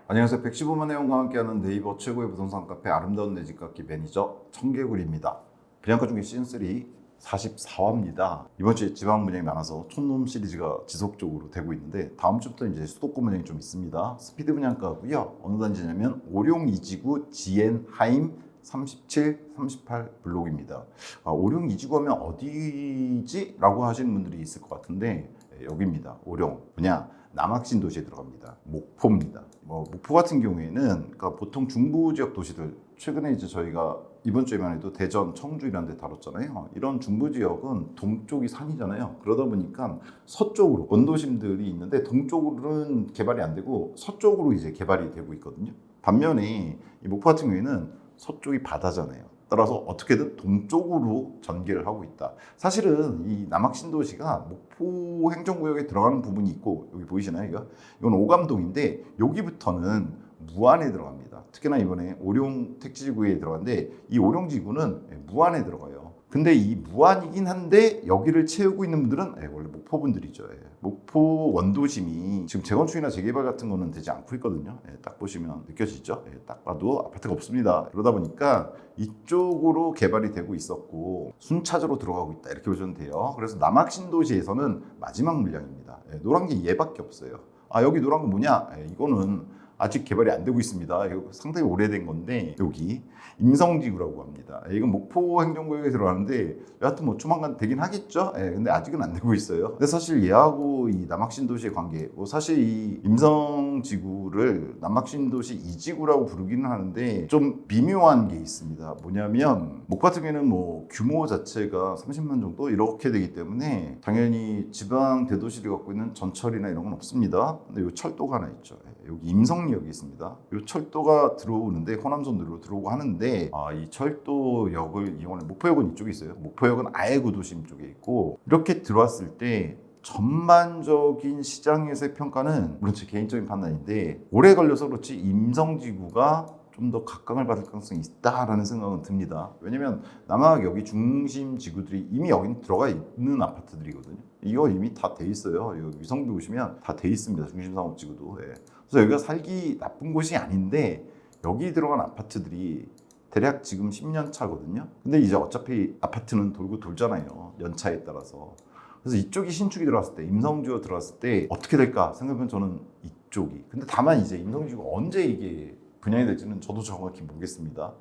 안녕하세요. 115만 회원과 함께하는 네이버 최고의 부동산 카페 아름다운 내 집 갖기 매니저 청개구리입니다. 분양가 중개 시즌3 44화입니다. 이번 주에 지방 분양이 많아서 촌놈 시리즈가 지속적으로 되고 있는데 다음 주부터 이제 수도권 분양이 좀 있습니다. 스피드 분양가고요. 어느 단지냐면 오룡 2지구 지엔 하임 37, 38 블록입니다. 오룡 2지구 하면 어디지? 라고 하시는 분들이 있을 것 같은데 여기입니다. 오룡. 뭐냐? 남학신 도시에 들어갑니다. 목포입니다. 목포 같은 경우에는 그러니까 보통 중부 지역 도시들, 최근에 이제 저희가 이번 주에만 해도 대전, 청주 이런 데 다뤘잖아요. 이런 중부 지역은 동쪽이 산이잖아요. 그러다 보니까 서쪽으로 원도심들이 있는데 동쪽으로는 개발이 안 되고 서쪽으로 이제 개발이 되고 있거든요. 반면에 이 목포 같은 경우에는 서쪽이 바다잖아요. 따라서 어떻게든 동쪽으로 전개를 하고 있다. 사실은 이 남학신도시가 목포 행정구역에 들어가는 부분이 있고, 여기 보이시나요? 이건 오감동인데 여기부터는 무안에 들어갑니다. 특히나 이번에 오룡 택지지구에 들어갔는데 이 오룡지구는 무안에 들어가요. 근데 이 무안이긴 한데 여기를 채우고 있는 분들은 원래 목포 분들이죠. 목포 원도심이 지금 재건축이나 재개발 같은 거는 되지 않고 있거든요. 딱 보시면 느껴지죠. 딱 봐도 아파트가 없습니다. 그러다 보니까 이쪽으로 개발이 되고 있었고 순차적으로 들어가고 있다 이렇게 보시면 돼요. 그래서 남학신도시에서는 마지막 물량입니다. 노란 게 얘밖에 없어요. 여기 노란 거 뭐냐? 이거는 아직 개발이 안 되고 있습니다. 이거 상당히 오래된 건데 여기 임성지구라고 합니다. 이건 목포 행정구역에 들어가는데 여하튼 뭐 조만간 되긴 하겠죠. 근데 아직은 안 되고 있어요. 근데 사실 얘하고 이 남학신도시의 관계, 사실 이 임성지구를 남학신도시 2지구라고 부르기는 하는데 좀 미묘한 게 있습니다. 뭐냐면 목포 같은 경우에는 뭐 규모 자체가 30만 정도 이렇게 되기 때문에 당연히 지방 대도시를 갖고 있는 전철이나 이런 건 없습니다. 근데 이 철도가 하나 있죠. 여기 임성역이 있습니다. 이 철도가 들어오는데 호남선도로 들어오고 하는데 이 철도역을 이용하는 목포역은 이쪽에 있어요. 목포역은 아예 구도심 쪽에 있고 이렇게 들어왔을 때 전반적인 시장에서의 평가는 물론 제 개인적인 판단인데 오래 걸려서 그렇지 임성지구가 좀 더 각광을 받을 가능성이 있다라는 생각은 듭니다. 왜냐면 남학 여기 중심 지구들이 이미 여기 들어가 있는 아파트들이거든요. 이거 이미 다 돼 있어요. 여기 위성비 보시면 다 돼 있습니다. 중심 상업지구도. 그래서 여기가 살기 나쁜 곳이 아닌데 여기 들어간 아파트들이 대략 지금 10년 차거든요. 근데 이제 어차피 아파트는 돌고 돌잖아요. 연차에 따라서. 그래서 이쪽이 신축이 들어왔을 때, 임성지구가 들어왔을 때 어떻게 될까 생각하면 저는 이쪽이. 근데 다만 이제 임성지구가 언제 이게 분양이 될지는 저도 정확히 모르겠습니다.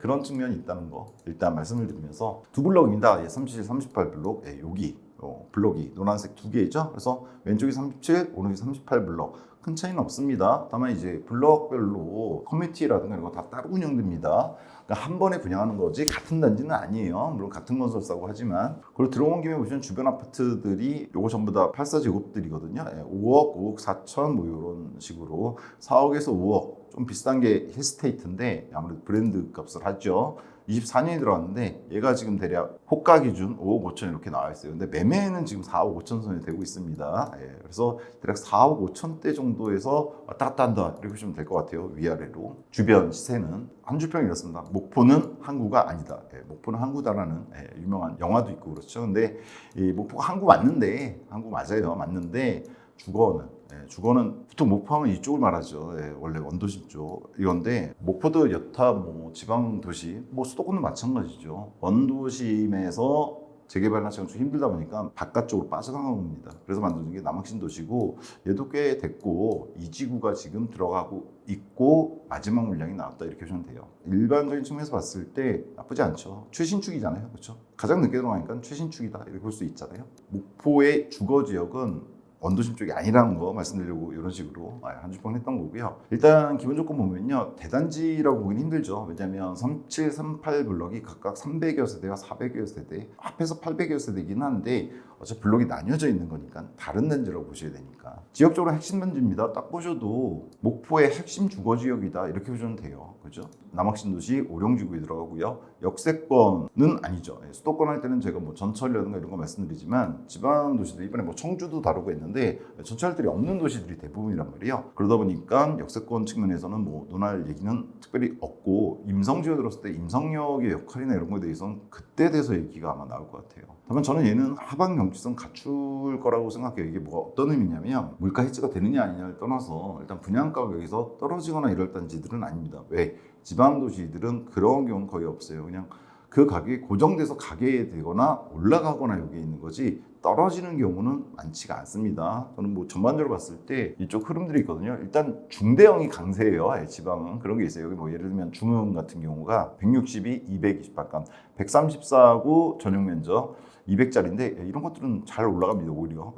그런 측면이 있다는 거 일단 말씀을 드리면서 두 블럭입니다. 37, 38 블록. 여기 블록이 노란색 두 개죠. 그래서 왼쪽이 37, 오른쪽이 38 블록. 큰 차이는 없습니다. 다만 이제 블럭별로 커뮤니티라든가 이런 거 다 따로 운영됩니다. 그러니까 한 번에 분양하는 거지 같은 단지는 아니에요. 물론 같은 건설사고 하지만. 그리고 들어온 김에 보시면 주변 아파트들이 요거 전부 다 84제곱들이거든요. 5억, 5억 4천 뭐 이런 식으로 4억에서 5억 좀 비싼 게 힐스테이트인데 아무래도 브랜드 값을 하죠. 24년이 들어왔는데 얘가 지금 대략 호가 기준 5억 5천 이렇게 나와 있어요. 근데 매매는 지금 4억 5천 선이 되고 있습니다. 그래서 대략 4억 5천대 정도에서 왔다 갔다 한다 이렇게 보시면 될 것 같아요. 위아래로. 주변 시세는 한 줄평이 이렇습니다. 목포는 항구가 아니다. 목포는 항구다라는 유명한 영화도 있고 그렇죠. 근데 이 목포가 항구 맞는데 항구 맞아요. 맞는데 주거는 보통 목포하면 이쪽을 말하죠. 원래 원도심 쪽 이건데 목포도 여타 뭐 지방 도시 뭐 수도권도 마찬가지죠. 원도심에서 재개발 하시면 좀 힘들다 보니까 바깥쪽으로 빠져나간 겁니다. 그래서 만든 게 남학신도시고 얘도 꽤 됐고 이 지구가 지금 들어가고 있고 마지막 물량이 나왔다 이렇게 보시면 돼요. 일반적인 측면에서 봤을 때 나쁘지 않죠. 최신축이잖아요. 그렇죠? 가장 늦게 들어가니까 최신축이다 이렇게 볼 수 있잖아요. 목포의 주거지역은 원도심 쪽이 아니라는 거 말씀드리려고 이런 식으로 한 주평 했던 거고요. 일단 기본 조건 보면요. 대단지라고 보기는 힘들죠. 왜냐하면 37, 38 블럭이 각각 300여 세대와 400여 세대 합해서 800여 세대이긴 한데 어차피 블록이 나뉘어져 있는 거니까 다른 단지라고 보셔야 되니까 지역적으로 핵심 단지입니다. 딱 보셔도 목포의 핵심 주거지역이다 이렇게 보시면 돼요. 그죠? 남학신도시 오룡지구에 들어가고요. 역세권은 아니죠. 수도권 할 때는 제가 뭐 전철이라든가 이런 거 말씀드리지만 지방 도시들 이번에 뭐 청주도 다루고 했는데 전철들이 없는 도시들이 대부분이란 말이에요. 그러다 보니까 역세권 측면에서는 뭐 논할 얘기는 특별히 없고 임성지에 들었을 때 임성역의 역할이나 이런 거에 대해서는 그때 돼서 얘기가 아마 나올 것 같아요. 다만 저는 얘는 하방 정치성 갖출 거라고 생각해요. 이게 뭐가 어떤 의미냐면 물가 해지가 되느냐 아니냐를 떠나서 일단 분양가가 여기서 떨어지거나 이럴 단지들은 아닙니다. 왜? 지방 도시들은 그런 경우는 거의 없어요. 그냥 그 가격이 고정돼서 가게 되거나 올라가거나 여기에 있는 거지 떨어지는 경우는 많지가 않습니다. 저는 뭐 전반적으로 봤을 때 이쪽 흐름들이 있거든요. 일단 중대형이 강세예요. 지방은 그런 게 있어요. 여기 뭐 예를 들면 중흥 같은 경우가 162, 228간, 134하고 전용 면적 200짜리인데 이런 것들은 잘 올라갑니다. 오히려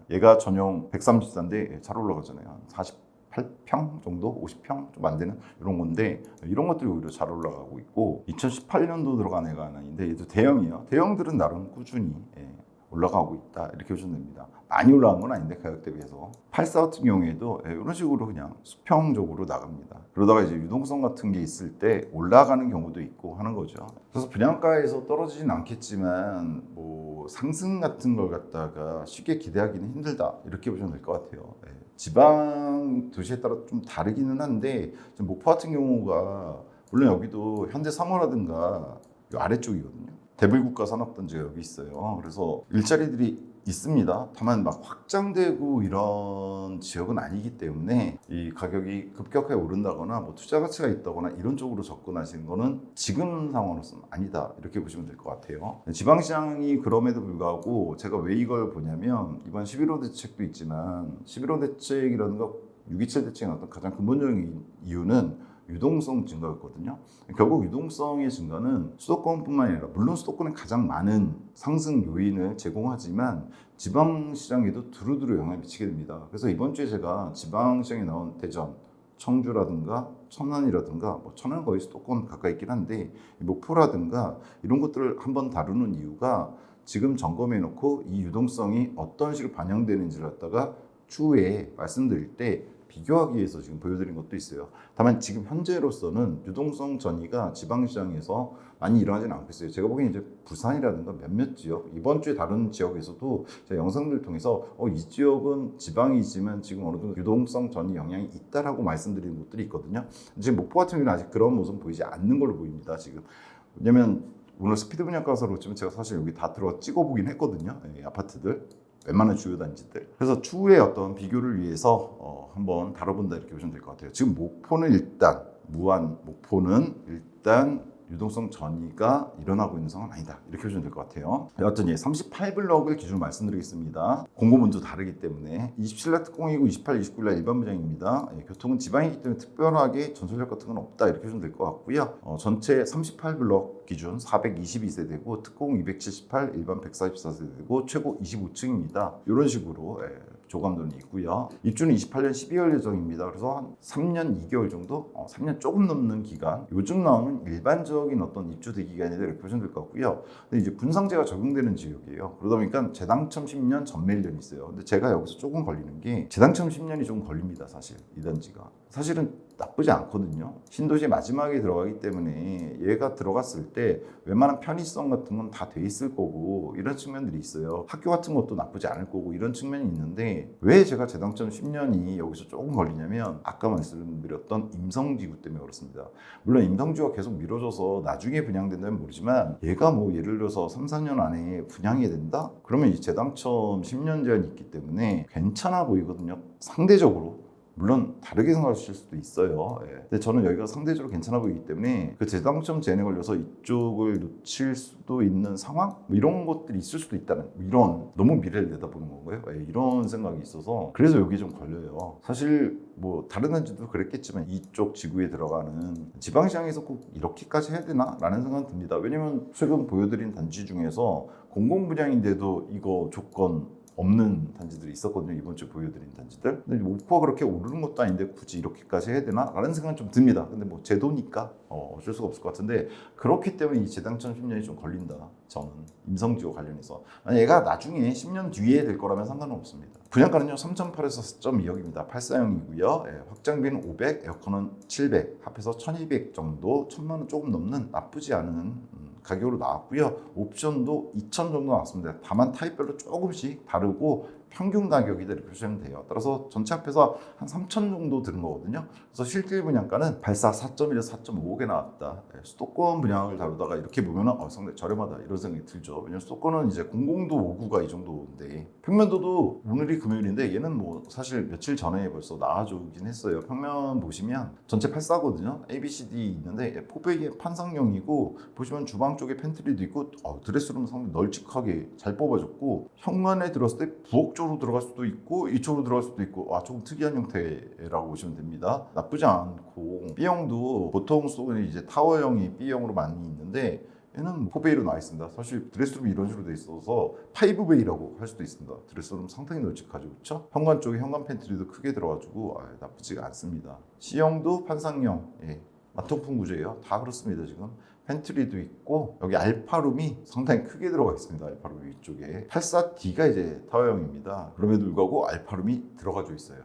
얘가 전용 134인데 잘 올라가잖아요. 48평 정도, 50평 좀 안 되는 이런 건데 이런 것들이 오히려 잘 올라가고 있고 2018년도 들어간 애가 하나인데 얘도 대형이에요. 대형들은 나름 꾸준히 올라가고 있다 이렇게 보시면 됩니다. 많이 올라간 건 아닌데 가격 대비해서 84 같은 경우에도 이런 식으로 그냥 수평적으로 나갑니다. 그러다가 이제 유동성 같은 게 있을 때 올라가는 경우도 있고 하는 거죠. 그래서 분양가에서 떨어지진 않겠지만 뭐 상승 같은 걸 갖다가 쉽게 기대하기는 힘들다 이렇게 보시면 될 것 같아요. 지방 도시에 따라 좀 다르기는 한데 목포 같은 경우가 물론 여기도 현대 3호라든가 아래쪽이거든요. 대불국가 산업단지가 여기 있어요. 그래서 일자리들이 있습니다. 다만 막 확장되고 이런 지역은 아니기 때문에 이 가격이 급격하게 오른다거나 뭐 투자 가치가 있다거나 이런 쪽으로 접근하시는 거는 지금 상황으로서는 아니다 이렇게 보시면 될 것 같아요. 지방시장이 그럼에도 불구하고 제가 왜 이걸 보냐면 이번 11호 대책도 있지만 11호 대책이라든가 627 대책의 어떤 가장 근본적인 이유는 유동성 증가였거든요. 결국 유동성의 증가는 수도권뿐만 아니라 물론 수도권에 가장 많은 상승 요인을 제공하지만 지방시장에도 두루두루 영향을 미치게 됩니다. 그래서 이번 주에 제가 지방시장에 나온 대전, 청주라든가 천안이라든가 뭐 천안 거의 수도권 가까이 있긴 한데 목포라든가 이런 것들을 한번 다루는 이유가 지금 점검해 놓고 이 유동성이 어떤 식으로 반영되는지를 갖다가 추후에 말씀드릴 때 비교하기 위해서 지금 보여드린 것도 있어요. 다만 지금 현재로서는 유동성 전이가 지방시장에서 많이 일어나지는 않고 있어요. 제가 보기엔 이제 부산이라든가 몇몇 지역, 이번 주에 다른 지역에서도 제가 영상들을 통해서 이 지역은 지방이지만 지금 어느 정도 유동성 전이 영향이 있다라고 말씀드리는 곳들이 있거든요. 지금 목포 같은 경우는 아직 그런 모습은 보이지 않는 걸로 보입니다. 지금 왜냐면 오늘 스피드 분양가서로 그렇지만 제가 사실 여기 다 들어가 찍어보긴 했거든요. 아파트들. 웬만한 주요 단지들. 그래서 추후에 어떤 비교를 위해서 한번 다뤄본다 이렇게 보시면 될 것 같아요. 지금 목포는 일단 목포는 일단 유동성 전이가 일어나고 있는 상황은 아니다 이렇게 보시면 될 것 같아요. 여하튼 38블럭을 기준으로 말씀드리겠습니다. 공고문도 다르기 때문에 27날 특공이고 28, 29일날 일반 분양입니다. 교통은 지방이기 때문에 특별하게 전설력 같은 건 없다 이렇게 보시면 될 것 같고요. 전체 38블럭 기준 422세대고 특공 278, 일반 144세대고 최고 25층입니다. 이런 식으로 조감도는 있고요. 입주는 28년 12월 예정입니다. 그래서 한 3년 2개월 정도, 3년 조금 넘는 기간. 요즘 나오는 일반적인 어떤 입주 대기간이다 이렇게 보시면 될 것 같고요. 근데 이제 분상제가 적용되는 지역이에요. 그러다 보니까 재당첨 10년, 전매일년이 있어요. 근데 제가 여기서 조금 걸리는 게 재당첨 10년이 좀 걸립니다. 사실 이 단지가. 사실은 나쁘지 않거든요. 신도시 마지막에 들어가기 때문에 얘가 들어갔을 때 웬만한 편의성 같은 건 다 돼 있을 거고 이런 측면들이 있어요. 학교 같은 것도 나쁘지 않을 거고 이런 측면이 있는데 왜 제가 재당첨 10년이 여기서 조금 걸리냐면 아까 말씀드렸던 임성지구 때문에 그렇습니다. 물론 임성지구가 계속 미뤄져서 나중에 분양된다면 모르지만 얘가 뭐 예를 들어서 3, 4년 안에 분양이 된다? 그러면 이 재당첨 10년 제한이 있기 때문에 괜찮아 보이거든요. 상대적으로. 물론 다르게 생각하실 수도 있어요. 근데 저는 여기가 상대적으로 괜찮아 보이기 때문에 그 재당첨 제한에 걸려서 이쪽을 놓칠 수도 있는 상황? 뭐 이런 것들이 있을 수도 있다는 이런 너무 미래를 내다보는 건가요? 이런 생각이 있어서 그래서 여기 좀 걸려요. 사실 뭐 다른 단지도 그랬겠지만 이쪽 지구에 들어가는 지방시장에서 꼭 이렇게까지 해야 되나? 라는 생각은 듭니다. 왜냐면 최근 보여드린 단지 중에서 공공분양인데도 이거 조건 없는 단지들이 있었거든요. 이번 주에 보여드린 단지들. 근데 목포가 그렇게 오르는 것도 아닌데 굳이 이렇게까지 해야 되나? 라는 생각은 좀 듭니다. 근데 뭐 제도니까 어쩔 수가 없을 것 같은데 그렇기 때문에 이 재당첨 10년이 좀 걸린다. 저는 임성지구 관련해서. 만약 얘가 나중에 10년 뒤에 될 거라면 상관은 없습니다. 분양가는요 3,800에서 4.2억입니다. 8사형이고요. 확장비는 500, 에어컨은 700, 합해서 1,200 정도, 1,000만 원 조금 넘는 나쁘지 않은 가격으로 나왔고요. 옵션도 2,000 정도 나왔습니다. 다만 타입별로 조금씩 다르고 평균 가격이다 이렇게 보시면 돼요. 따라서 전체 합해서 한 3천 정도 드는 거거든요. 그래서 실질 분양가는 발사 4.1에서 4.5억에 나왔다. 수도권 분양을 다루다가 이렇게 보면 상당히 저렴하다 이런 생각이 들죠. 왜냐면 수도권은 이제 공공도 5구가 이 정도인데 평면도도 오늘이 금요일인데 얘는 뭐 사실 며칠 전에 벌써 나와주긴 했어요. 평면 보시면 전체 8사거든요. A, B, C, D 있는데 4배의 판상형이고 보시면 주방 쪽에 팬트리도 있고 드레스룸 상당히 널찍하게 잘 뽑아줬고 현관에 들어왔을 때 부엌쪽으로 들어갈 수도 있고 이쪽으로 들어갈 수도 있고 조금 특이한 형태라고 보시면 됩니다. 나쁘지 않고 B형도 보통 수도권에 이제 타워형이 B형으로 많이 있는데 얘는 4베이로 나와 있습니다. 사실 드레스룸이 이런 식으로 돼 있어서 5베이라고 할 수도 있습니다. 드레스룸 상당히 널찍하죠, 그렇죠? 현관 쪽에 현관 팬트리도 크게 들어가지고 나쁘지가 않습니다. C형도 판상형, 마통풍 구조예요. 다 그렇습니다. 지금 팬트리도 있고 여기 알파룸이 상당히 크게 들어가 있습니다. 알파룸 위쪽에 84D가 이제 타워형입니다. 그럼에도 불구하고 알파룸이 들어가져 있어요.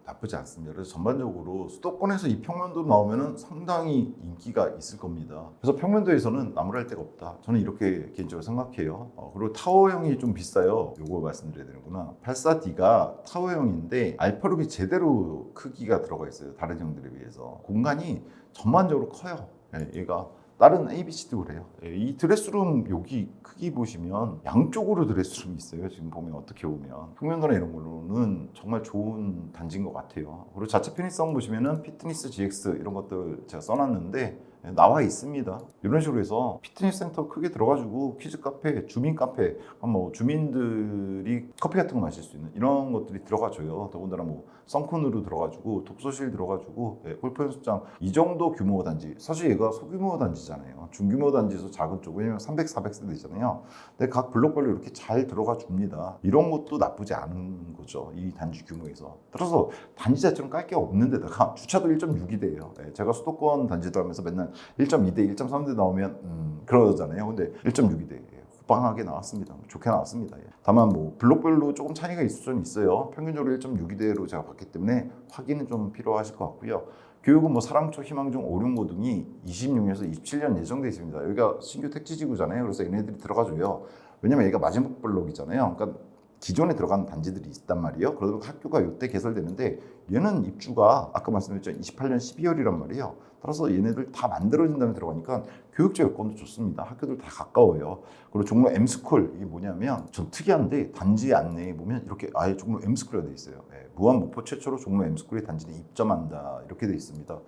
나쁘지 않습니다. 그래서 전반적으로 수도권에서 이 평면도 나오면 상당히 인기가 있을 겁니다. 그래서 평면도에서는 나무랄 데가 없다. 저는 이렇게 개인적으로 생각해요. 그리고 타워형이 좀 비싸요. 요거 말씀드려야 되는구나. 84D가 타워형인데 알파룸이 제대로 크기가 들어가 있어요. 다른 형들에 비해서. 공간이 전반적으로 커요. 얘가 다른 ABC도 그래요. 이 드레스룸 여기 크기 보시면 양쪽으로 드레스룸이 있어요. 지금 보면 어떻게 보면 평면도나 이런 걸로는 정말 좋은 단지인 것 같아요. 그리고 자체 편의성 보시면은 피트니스 GX 이런 것들 제가 써놨는데 나와 있습니다. 이런 식으로 해서 피트니스 센터 크게 들어가지고 퀴즈 카페, 주민 카페, 뭐 주민들이 커피 같은 거 마실 수 있는 이런 것들이 들어가줘요. 더군다나 뭐 썬콘으로 들어가지고 독서실 들어가지고 골프 연습장 이 정도 규모 단지. 사실 얘가 소규모 단지잖아요. 중규모 단지에서 작은 쪽 왜냐면 300, 400세대잖아요. 근데 각 블록별로 이렇게 잘 들어가 줍니다. 이런 것도 나쁘지 않은 거죠. 이 단지 규모에서. 따라서 단지 자체는 깔 게 없는 데다가 주차도 1.6이대예요. 제가 수도권 단지도 하면서 맨날 1.2대, 1.3대 나오면 그러잖아요. 근데 1.6대 호방하게 나왔습니다. 좋게 나왔습니다. 다만 뭐 블록별로 조금 차이가 있을 수는 있어요. 평균적으로 1.6대로 제가 봤기 때문에 확인은 좀 필요하실 것 같고요. 교육은 뭐 사랑초, 희망중, 오륜고등이 26에서 27년 예정돼 있습니다. 여기가 신규 택지지구잖아요. 그래서 얘네들이 들어가줘요. 왜냐면 얘가 마지막 블록이잖아요. 그러니까 기존에 들어간 단지들이 있단 말이에요. 그러다 보니까 학교가 이때 개설되는데 얘는 입주가 아까 말씀드렸죠. 28년 12월이란 말이에요. 따라서 얘네들 다 만들어진 다음에 들어가니까 교육적 여건도 좋습니다. 학교들 다 가까워요. 그리고 종로 M스쿨 이게 뭐냐면 좀 특이한데 단지 안내에 보면 이렇게 아예 종로 M스쿨이라고 돼 있어요. 무한 목포 최초로 종로 M스쿨에 단지 내 입점한다 이렇게 돼 있습니다.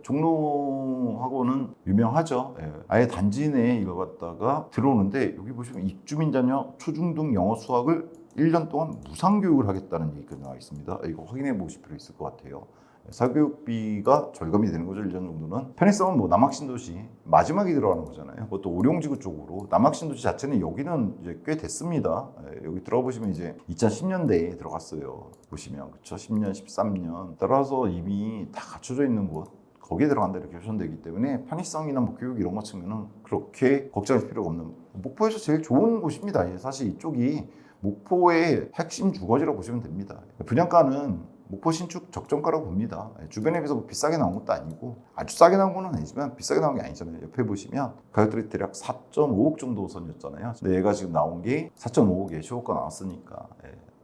종로하고는 유명하죠. 아예 단지 내에 이거 갖다가 들어오는데 여기 보시면 입주민 자녀 초중등 영어 수학을 1년 동안 무상교육을 하겠다는 얘기가 나와 있습니다. 이거 확인해 보실 필요 있을 것 같아요. 사교육비가 절감이 되는 거죠. 1년 정도는. 편의성은 뭐 남학신도시 마지막에 들어가는 거잖아요. 그것도 오룡지구 쪽으로. 남학신도시 자체는 여기는 이제 꽤 됐습니다. 여기 들어가 보시면 이제 2010년대에 들어갔어요. 보시면 그렇죠. 10년, 13년 따라서 이미 다 갖춰져 있는 곳. 거기에 들어간다 이렇게 보시면 되기 때문에 편의성이나 뭐 교육 이런 것 측면은 그렇게 걱정할 필요가 없는 목포에서 제일 좋은 곳입니다. 사실 이쪽이 목포의 핵심 주거지라고 보시면 됩니다. 분양가는 목포 신축 적정가라고 봅니다. 주변에 비해서 뭐 비싸게 나온 것도 아니고 아주 싸게 나온 건 아니지만 비싸게 나온 게 아니잖아요. 옆에 보시면 가격들이 대략 4.5억 정도 선이었잖아요. 근데 얘가 지금 나온 게 4.5억에 시호가 나왔으니까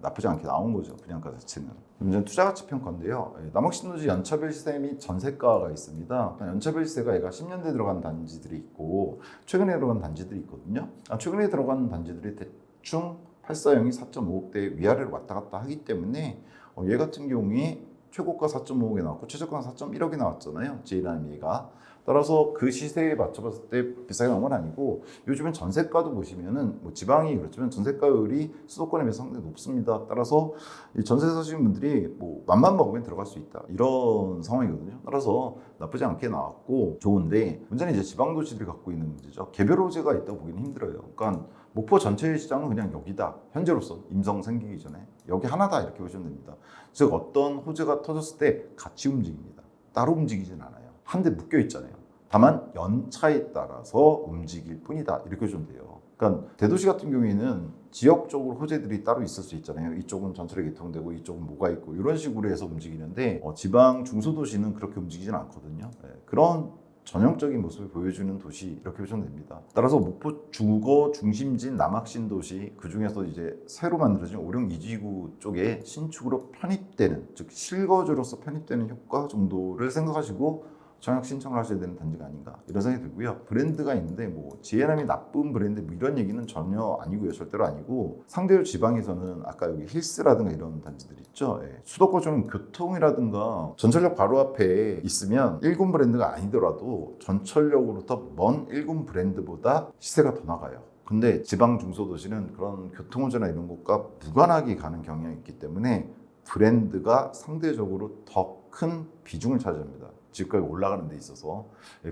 나쁘지 않게 나온 거죠. 분양가 자체는. 문제는 투자가치 평가인데요. 남학신도시 연차별 시세 및 전세가가 있습니다. 연차별 시세가 얘가 10년대 들어간 단지들이 있고 최근에 들어간 단지들이 있거든요. 최근에 들어간 단지들이 대충 84형이 4.5억대 위아래로 왔다 갔다 하기 때문에 얘 같은 경우에 최고가 4.5억에 나왔고 최저가는 4.1억에 나왔잖아요. J라는 얘가. 따라서 그 시세에 맞춰봤을 때 비싸게 나온 건 아니고 요즘엔 전세가도 보시면은 뭐 지방이 그렇지만 전세가율이 수도권에 비해서 상당히 높습니다. 따라서 이 전세 사시는 분들이 뭐 맘만 먹으면 들어갈 수 있다 이런 상황이거든요. 따라서 나쁘지 않게 나왔고 좋은데 문제는 이제 지방도시들이 갖고 있는 문제죠. 개별 호재가 있다고 보기는 힘들어요. 그러니까 목포 전체 시장은 그냥 여기다. 현재로서 임성 생기기 전에 여기 하나다 이렇게 보시면 됩니다. 즉 어떤 호재가 터졌을 때 같이 움직입니다. 따로 움직이진 않아요. 한 대 묶여 있잖아요. 다만 연차에 따라서 움직일 뿐이다 이렇게 보시면 돼요. 그러니까 대도시 같은 경우에는 지역적으로 호재들이 따로 있을 수 있잖아요. 이쪽은 전철에 개통되고 이쪽은 뭐가 있고 이런 식으로 해서 움직이는데 지방 중소도시는 그렇게 움직이진 않거든요. 그런 전형적인 모습을 보여주는 도시 이렇게 보시면 됩니다. 따라서 목포 주거 중심진 남학신도시 그 중에서 이제 새로 만들어진 오령 이지구 쪽에 신축으로 편입되는, 즉 실거주로서 편입되는 효과 정도를 생각하시고 청약 신청을 하셔야 되는 단지가 아닌가 이런 생각이 들고요. 브랜드가 있는데 뭐 G&M이 나쁜 브랜드 뭐 이런 얘기는 전혀 아니고요. 절대로 아니고 상대로 지방에서는 아까 여기 힐스라든가 이런 단지들 있죠. 예. 수도권은 교통이라든가 전철역 바로 앞에 있으면 1군 브랜드가 아니더라도 전철역으로부터 먼 1군 브랜드보다 시세가 더 나가요. 근데 지방 중소도시는 그런 교통운전이나 이런 것과 무관하게 가는 경향이 있기 때문에 브랜드가 상대적으로 더 큰 비중을 차지합니다. 집값이 올라가는 데 있어서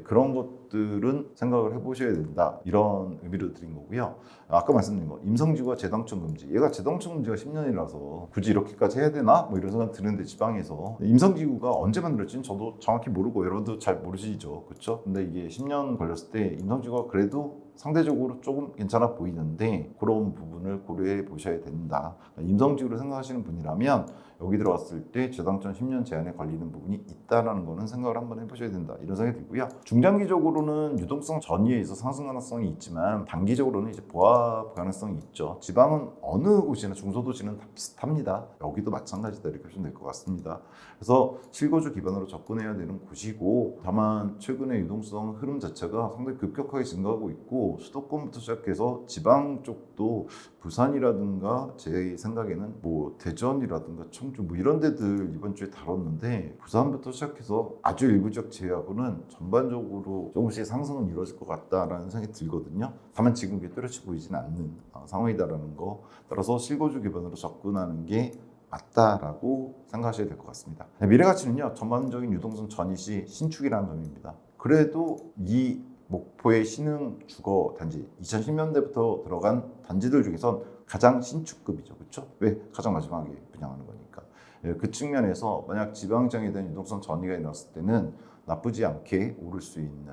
그런 것들은 생각을 해보셔야 된다 이런 의미로 드린 거고요. 아까 말씀드린 거 임성지구가 재당첨 금지, 얘가 재당첨 금지가 10년이라서 굳이 이렇게까지 해야 되나 뭐 이런 생각 드는데 지방에서 임성지구가 언제 만들어진지 저도 정확히 모르고 여러분도 잘 모르시죠, 그렇죠? 근데 이게 10년 걸렸을 때 임성지구가 그래도 상대적으로 조금 괜찮아 보이는데 그런 부분을 고려해 보셔야 된다. 임성지구를 생각하시는 분이라면 여기 들어왔을 때 재당첨 10년 제한에 걸리는 부분이 있다는 거는 생각을 한번 해보셔야 된다 이런 생각이 들고요. 중장기적으로는 유동성 전이에 있어 상승 가능성이 있지만 단기적으로는 이제 보합 가능성이 있죠. 지방은 어느 곳이나 중소도시는 다 비슷합니다. 여기도 마찬가지다 이렇게 보시면 될 것 같습니다. 그래서 실거주 기반으로 접근해야 되는 곳이고, 다만 최근에 유동성 흐름 자체가 상당히 급격하게 증가하고 있고 수도권부터 시작해서 지방 쪽도 부산이라든가 제 생각에는 뭐 대전이라든가 청주 뭐 이런 데들 이번 주에 다뤘는데 부산부터 시작해서 아주 일부 지역 제외하고는 전반적으로 조금씩 상승은 이루어질 것 같다라는 생각이 들거든요. 다만 지금 그게 뚜렷이 보이지는 않는 상황이다라는 거, 따라서 실거주 기반으로 접근하는 게 맞다라고 생각하셔야 될 것 같습니다. 미래가치는요, 전반적인 유동성 전이 시 신축이라는 점입니다. 그래도 이 목포의 신흥 주거 단지 2010년대부터 들어간 단지들 중에선 가장 신축급이죠, 그렇죠? 왜? 가장 마지막에 분양하는 거니까. 그 측면에서 만약 지방장에 대한 유동성 전이가 일어났을 때는 나쁘지 않게 오를 수 있는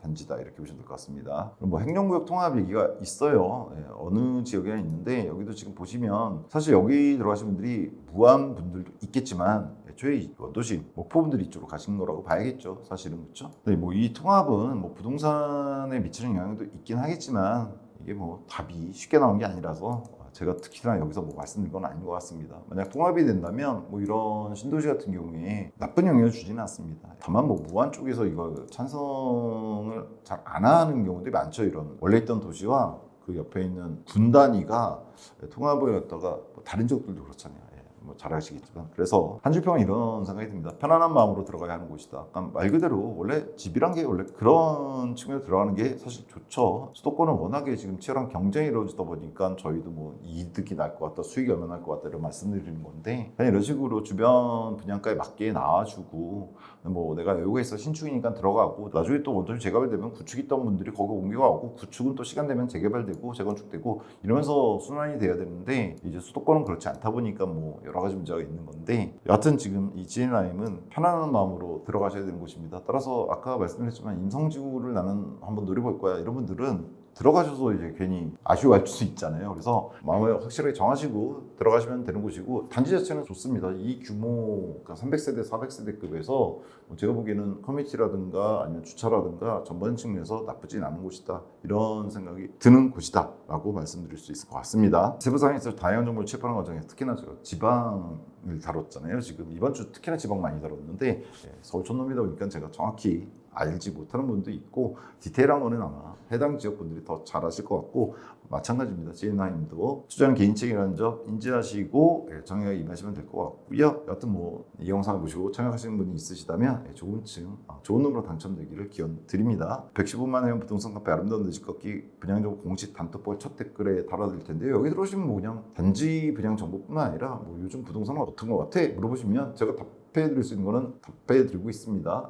단지다 이렇게 보시면 될 것 같습니다. 그럼 뭐 행정구역 통합 얘기가 있어요. 어느 지역에는 있는데 여기도 지금 보시면 사실 여기 들어가신 분들이 무한 분들도 있겠지만 애초에 원도시 목포 분들이 이쪽으로 가신 거라고 봐야겠죠, 사실은. 그렇죠? 근데 뭐 이 통합은 뭐 부동산에 미치는 영향도 있긴 하겠지만 이게 뭐 답이 쉽게 나온 게 아니라서 제가 특히나 여기서 뭐 말씀드릴 건 아닌 것 같습니다. 만약 통합이 된다면 뭐 이런 신도시 같은 경우에 나쁜 영향을 주지는 않습니다. 다만 뭐 무안 쪽에서 이걸 찬성을 잘 안 하는 경우들이 많죠. 이런 원래 있던 도시와 그 옆에 있는 군 단위가 통합을 했다가 뭐 다른 지역들도 그렇잖아요. 뭐 잘 아시겠지만, 그래서 한줄평은 이런 생각이 듭니다. 편안한 마음으로 들어가야 하는 곳이다. 그러니까 말 그대로 원래 집이란 게 원래 그런 측면으로 들어가는 게 사실 좋죠. 수도권은 워낙에 지금 치열한 경쟁이 이루어지다 보니까 저희도 뭐 이득이 날 것 같다, 수익이 얼마 날 것 같다 이런 말씀드리는 건데, 그냥 이런 식으로 주변 분양가에 맞게 나와주고 뭐 내가 여유가 있어 신축이니까 들어가고 나중에 또 원룸 재개발되면 구축 있던 분들이 거기 옮겨가고 구축은 또 시간 되면 재개발되고 재건축되고 이러면서 순환이 돼야 되는데, 이제 수도권은 그렇지 않다 보니까 뭐 여러 가지 문제가 있는 건데, 여하튼 지금 이 G&M은 편안한 마음으로 들어가셔야 되는 곳입니다. 따라서 아까 말씀드렸지만 임성지구를 나는 한번 노려볼 거야 이런 분들은 들어가셔서 이제 괜히 아쉬워할 수 있잖아요. 그래서 마음을 확실하게 정하시고 들어가시면 되는 곳이고, 단지 자체는 좋습니다. 이 규모 300세대, 400세대급에서 제가 보기에는 커뮤니티라든가 아니면 주차라든가 전반 측면에서 나쁘진 않은 곳이다 이런 생각이 드는 곳이다 라고 말씀드릴 수 있을 것 같습니다. 세부사항에서 다양한 정보를 취합하는 과정에서 특히나 제가 지방을 다뤘잖아요. 지금 이번 주 특히나 지방 많이 다뤘는데 서울 촌놈이다 보니까 제가 정확히 알지 못하는 분도 있고 디테일한 거는 아마 해당 지역 분들이 더 잘 아실 것 같고, 마찬가지입니다. G&M도 투자는 개인책이라는 점 인지하시고 정액에 임하시면 될 것 같고요. 여하튼 뭐 이 영상을 보시고 참여하시는 분이 있으시다면 좋은 놈으로 당첨되기를 기원 드립니다. 115만 원 부동산 카페 아름다운 내 집 걷기 분양정보 공식 단톡방 첫 댓글에 달아드릴 텐데요. 여기 들어오시면 뭐 그냥 단지 분양 정보뿐만 아니라 뭐 요즘 부동산은 어떤 것 같아 물어보시면 제가 답해드릴 수 있는 거는 답해드리고 있습니다.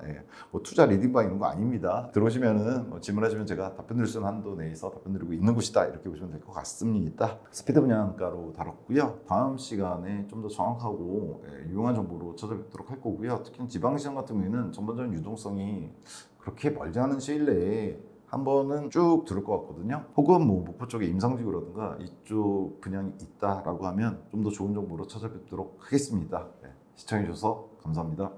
뭐 투자 리딩방 이런 거 아닙니다. 들어오시면은 뭐 질문하시면 제가 답변드릴 수 있는 한도 내에서 답변드리고 있는 곳이다 이렇게 보시면 될 것 같습니다. 스피드 분양가로 다뤘고요. 다음 시간에 좀 더 정확하고 유용한 정보로 찾아뵙도록 할 거고요. 특히 지방시장 같은 경우에는 전반적인 유동성이 그렇게 멀지 않은 시일 내에 한 번은 쭉 들을 것 같거든요. 혹은 뭐 목포 쪽에 임상지구라든가 이쪽 분양이 있다라고 하면 좀 더 좋은 정보로 찾아뵙도록 하겠습니다. 시청해 주셔서 감사합니다.